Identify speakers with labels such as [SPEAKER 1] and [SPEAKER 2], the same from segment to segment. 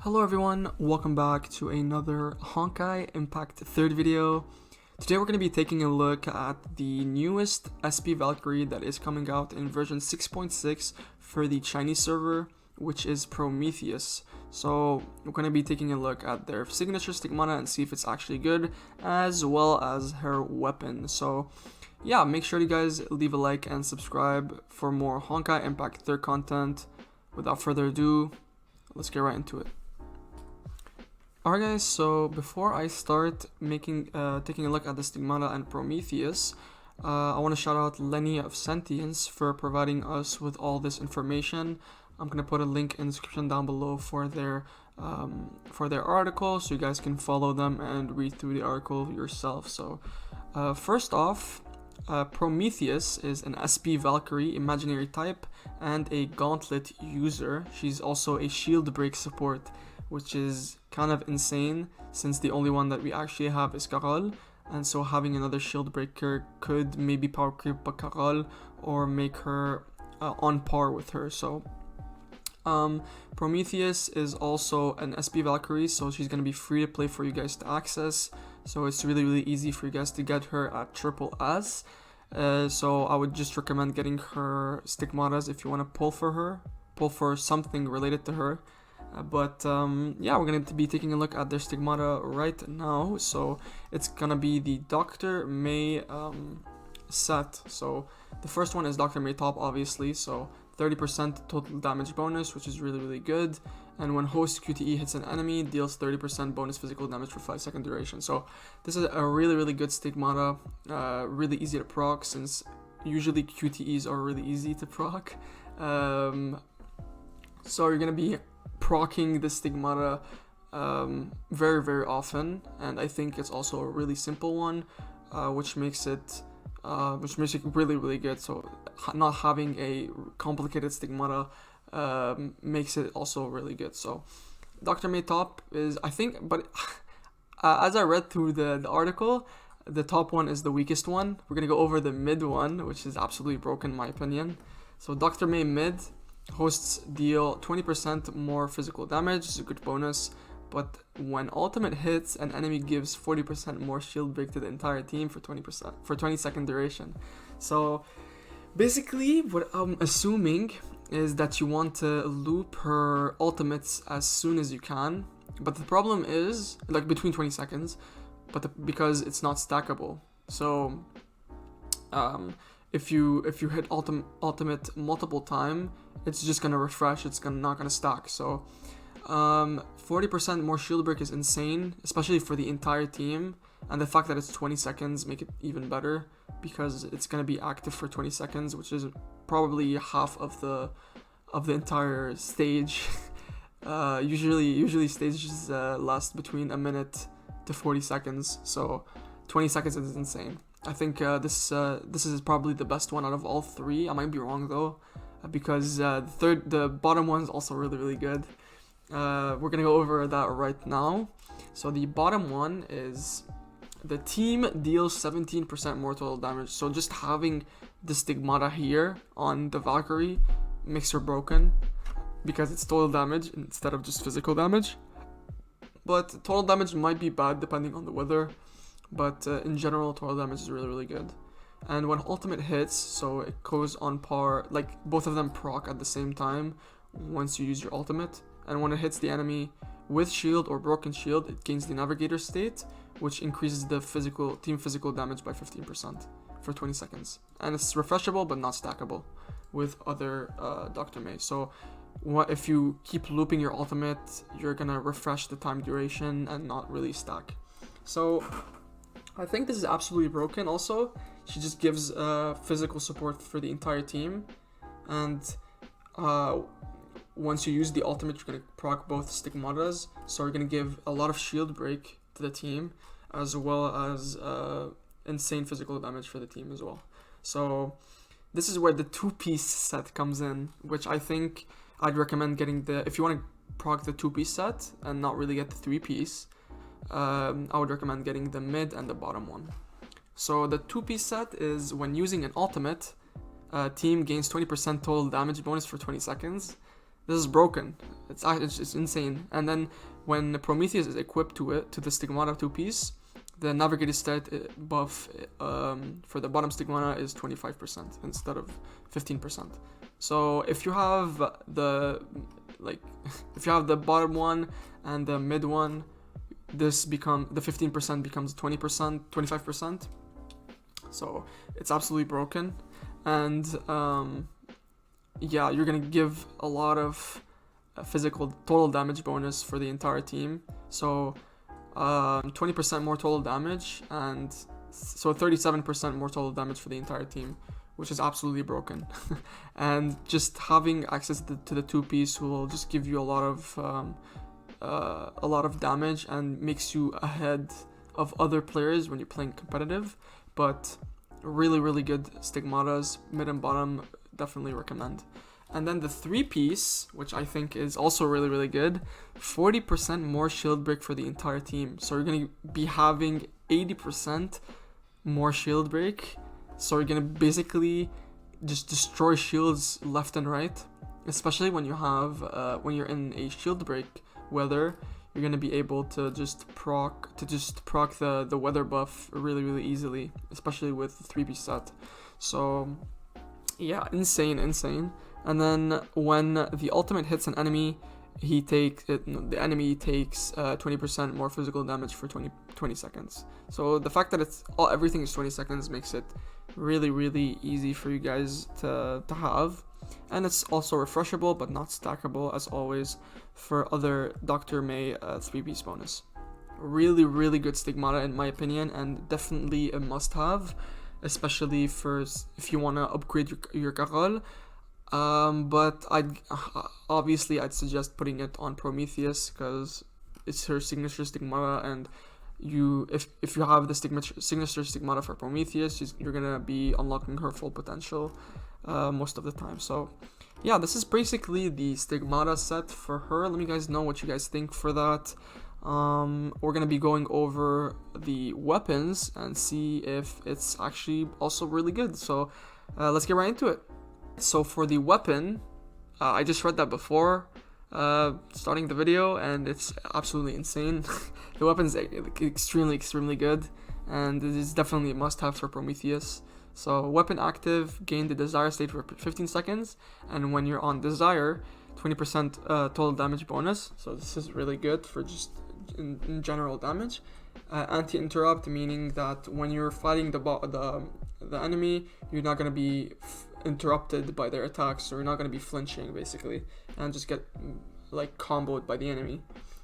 [SPEAKER 1] Hello everyone, welcome back to another Honkai Impact 3rd video. Today we're going to be taking a look at the newest SP Valkyrie that is coming out in version 6.6 for the Chinese server, which is Prometheus. So we're going to be taking a look at their signature Stigmata and see if it's actually good, as well as her weapon. So yeah, make sure you guys leave a like and subscribe for more Honkai Impact 3rd content. Without further ado, let's get right into it. Alright guys, so before I start taking a look at the Stigmata and Prometheus, I want to shout out Lenny of Sentience for providing us with all this information. I'm going to put a link in the description down below for their article, so you guys can follow them and read through the article yourself. So first off, Prometheus is an SP Valkyrie imaginary type and a gauntlet user. She's also a shield break support, which is kind of insane since the only one that we actually have is Carol, and so having another shield breaker could maybe power creep Carol or make her on par with her. So Prometheus is also an SP Valkyrie, so she's going to be free to play for you guys to access, so it's really easy for you guys to get her at triple S. So I would just recommend getting her Stigmatas if you want to pull for something related to her. Yeah, we're going to be taking a look at their Stigmata right now. So it's going to be the Dr. May set. So the first one is Dr. May top, obviously. So 30% total damage bonus, which is really good. And when host QTE hits an enemy, deals 30% bonus physical damage for 5-second duration. So this is a really good Stigmata. Really easy to proc, since usually QTEs are really easy to proc. So you're going to be proccing the Stigmata very often, and I think it's also a really simple one, which makes it really good. So not having a complicated Stigmata makes it also really good. So Dr. May top is, I think, but as I read through the article, the top one is the weakest one. We're gonna go over the mid one, which is absolutely broken in my opinion. So Dr. May mid, hosts deal 20% more physical damage, is a good bonus, but when ultimate hits, an enemy gives 40% more shield break to the entire team for 20-second duration. So basically what I'm assuming is that you want to loop her ultimates as soon as you can, but the problem is, like, between 20 seconds, because it's not stackable. So if you hit ultimate multiple time, it's just gonna refresh, it's not gonna stack. So 40% more shield break is insane, especially for the entire team, and the fact that it's 20 seconds make it even better, because it's gonna be active for 20 seconds, which is probably half of the entire stage. Usually stages last between a minute to 40 seconds, so 20 seconds is insane. I think this is probably the best one out of all three. I might be wrong though, because the bottom one is also really good. We're gonna go over that right now. So the bottom one is the team deals 17% more total damage. So just having the Stigmata here on the Valkyrie makes her broken, because it's total damage instead of just physical damage. But total damage might be bad depending on the weather. But in general, total damage is really good. And when ultimate hits, so it goes on par, like both of them proc at the same time once you use your ultimate. And when it hits the enemy with shield or broken shield, it gains the navigator state, which increases the team physical damage by 15% for 20 seconds. And it's refreshable but not stackable with other Dr. May. So if you keep looping your ultimate, you're gonna refresh the time duration and not really stack. So I think this is absolutely broken. Also, she just gives physical support for the entire team, and once you use the ultimate, you're gonna proc both Stigmatas, so you're gonna give a lot of shield break to the team, as well as insane physical damage for the team as well. So this is where the two-piece set comes in, which I think I'd recommend getting if you want to proc the two-piece set and not really get the three-piece. I would recommend getting the mid and the bottom one. So the two-piece set is when using an ultimate, team gains 20% total damage bonus for 20 seconds, This is broken. It's insane. And then when Prometheus is equipped to the Stigmata 2-piece, the Navigated Stat buff for the bottom Stigmata is 25% instead of 15%. So if you have the bottom one and the mid one, the 15% becomes 20%, 25%. So it's absolutely broken. And yeah, you're gonna give a lot of physical total damage bonus for the entire team. So 20% more total damage, and so 37% more total damage for the entire team, which is absolutely broken. And just having access to the 2-piece will just give you a lot of damage and makes you ahead of other players when you're playing competitive. But really good Stigmatas, mid and bottom, definitely recommend. And then the 3-piece, which I think is also really good, 40% more shield break for the entire team. So you're going to be having 80% more shield break. So you're going to basically just destroy shields left and right, especially when you have when you're in a shield break weather. You're going to be able to just proc the weather buff really easily, especially with the 3-piece set. So yeah, insane. And then when the ultimate hits an enemy, the enemy takes 20% more physical damage for 20 seconds. So the fact that everything is 20 seconds makes it really easy for you guys to have. And it's also refreshable but not stackable, as always, for other Dr. May 3-piece bonus. Really good Stigmata in my opinion, and definitely a must-have, especially if you want to upgrade your Carol. But I'd suggest putting it on Prometheus because it's her signature Stigmata, and if you have the signature Stigmata for Prometheus, you're gonna be unlocking her full potential most of the time. So yeah, this is basically the Stigmata set for her. Let me guys know what you guys think for that. We're gonna be going over the weapons and see if it's actually also really good. So let's get right into it. So for the weapon, I just read that before starting the video, and it's absolutely insane. The weapon's extremely good, and it is definitely a must-have for Prometheus. So weapon active, gain the desire state for 15 seconds, and when you're on desire, 20% total damage bonus. So this is really good for just in general damage. Anti-interrupt, meaning that when you're fighting the enemy, you're not gonna be interrupted by their attacks, so you're not going to be flinching basically and just get like comboed by the enemy.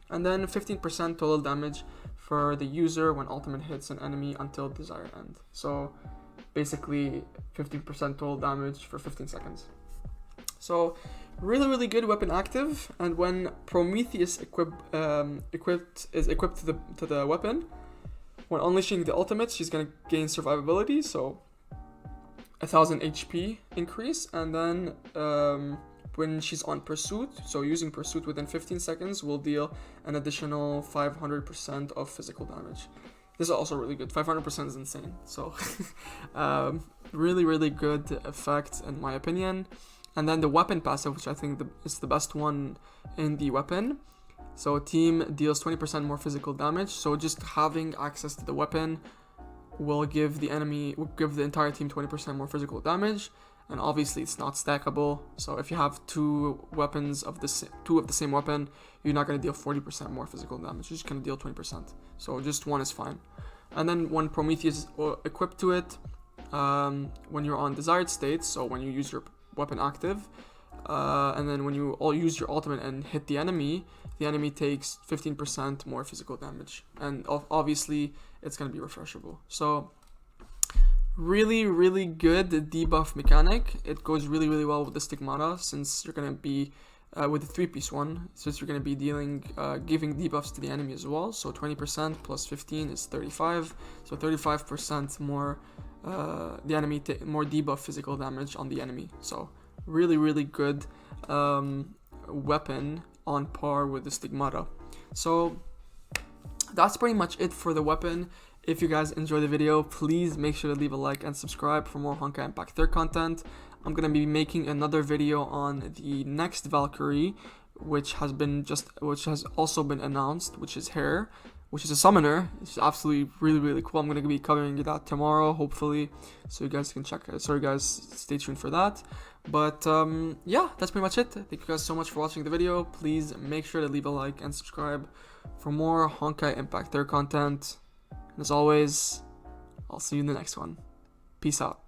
[SPEAKER 1] And then 15% total damage for the user when ultimate hits an enemy until desire end. So basically 15% total damage for 15 seconds. So really good weapon active. And when Prometheus equipped to the weapon, when unleashing the ultimate, she's going to gain survivability, so 1000 HP increase. And then when she's on pursuit, so using pursuit within 15 seconds, will deal an additional 500% of physical damage. This is also really good. 500% is insane. So really good effect in my opinion. And then the weapon passive, which I think is the best one in the weapon. So team deals 20% more physical damage. So just having access to the weapon will give the entire team 20% more physical damage. And obviously it's not stackable. So if you have two of the same weapon, you're not going to deal 40% more physical damage. You're just going to deal 20%. So just one is fine. And then when Prometheus is equipped to it, when you're on desired state, so when you use your weapon active, and then when you use your ultimate and hit the enemy takes 15% more physical damage. And obviously it's going to be refreshable. So really good debuff mechanic. It goes really well with the Stigmata, since you're going to be with the 3-piece one, since you're going to be giving debuffs to the enemy as well. So 20% plus 15 is 35, so 35% more the enemy more debuff physical damage on the enemy. So really good weapon on par with the Stigmata. So that's pretty much it for the weapon. If you guys enjoyed the video, please make sure to leave a like and subscribe for more Honkai Impact 3 content. I'm gonna be making another video on the next Valkyrie, which has also been announced, which is Hair, which is a summoner. It's absolutely really cool. I'm gonna be covering that tomorrow, hopefully, so you guys can check it. Sorry guys, stay tuned for that. But yeah, that's pretty much it. Thank you guys so much for watching the video. Please make sure to leave a like and subscribe for more Honkai Impact 3 content. And as always, I'll see you in the next one. Peace out.